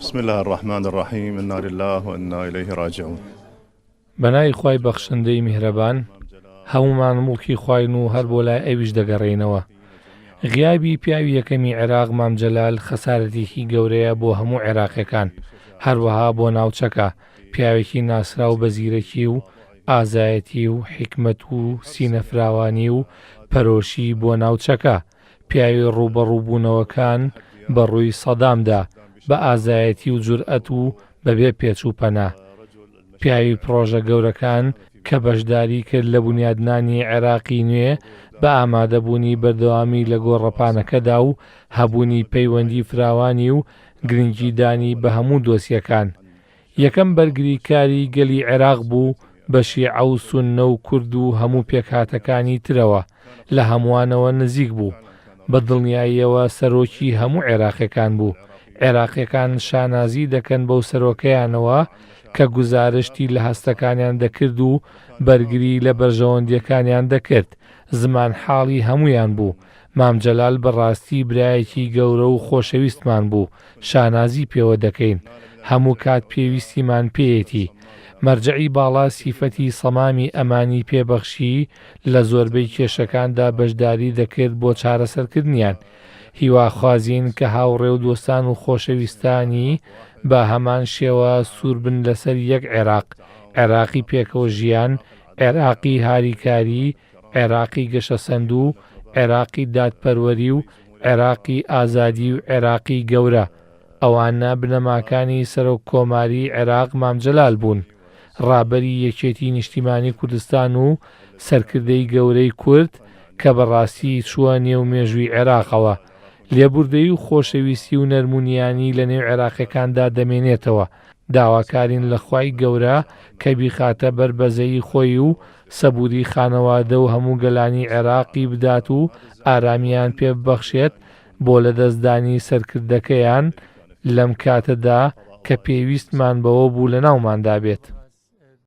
بسم الله الرحمن الرحيم إنا لله وإنا إليه راجعون. بەنای خوای بەخشندەی میهرەبان هەمومان موڵکی خوین و هەر بۆ لای ئەویش دەگەڕێینەوە. غیابی پیاوی یەکەمی عێراق مام جەلال خەسارەتێکی گەورەیە بۆ هەموو عێراقیەکان، هەروەها بۆ ناوچەکە پیاوێکی ناسرا و بەزیرەکی و ئازایەتی و حکمت و سینەفراوانی و پەرۆشی بۆ ناوچەکە، پیاوی ڕوبەڕووبوونەوەکان بە ڕووی سەدامدا بە ئازایەتی و جورئەت و بەبێ پێچ و پەنا، پیاوی پرۆژە گەورەکان کە بەشداری کرد لە بنیادنانی عێراقی نوێ بە ئامادەبوونی بەردەوامی لە گۆڕەپانەکەدا و هەبوونی پەیوەندی فراوانی و گرنگیدانی بە هەموو دۆسیەکان. یەکەم بەرگری کاری گەلی عێراق بوو بە شیعە و سوننە و کورد و هەموو پێکهاتەکانی ترەوە لە هەمووانەوە نزیک بوو، بە دڵنیاییەوە سەرۆکی هەموو عێراقیەکان بوو. عێراقیەکان شانازی دەکەن بەو سەرۆکەیانەوە کە گوزارشتی لە هەستەکانیان دەکرد و بەرگری لە بەرژەوەندیەکانیان دەکرد. زمان حاڵی هەمویان بوو. مام جەلال بەڕاستی برایەکی گەورە و خۆشەویستمان بوو، شانازی پێوە دەکەین، هەموو کات پێویستیمان پێیەتی. مەرجعی باڵا سیفەتی سەمامی ئەمانی پێبەخشی لە زۆربەی کێشەکاندا بەشداری دەکرد بۆ چارەسەرکردنیان. هیواخوازین کە هاوڕێ و دۆستان و خۆشەویستانی بە هەمان شێوە سوور بن لەسەر یەک عێراق، عێراقی پێکەوە ژیان، عێراقی هاریکاری، عێراقی گەشەسەند و عێراقی دادپەروەری و عێراقی ئازادی و عێراقی گەورە. ئەوانە بنەماکانی سەرۆک کۆماری عێراق مام جەلال بوون، ڕابەری یەکێتی نیشتیمانی کوردستان و سەرکردەی گەورەی کورد کە بەڕاستی چووە نێو مێژووی عێراقەوە. لێبوردەی و خۆشەویستی و نەرمونیانی لە نێو عێراقیەکاندا دەمێنێتەوە. داواکارین لە خوای گەورە کە بیخاتە بەربەزەی خۆی و سەبووری خانەوادە و هەموو گەلانی عێراقی بدات و ئارامیان پێ ببەخشێت بۆ لە دەستدانی سەرکردەکەیان لەم کاتەدا کە پێویستمان بەوە بوو لە ناوماندا بێت.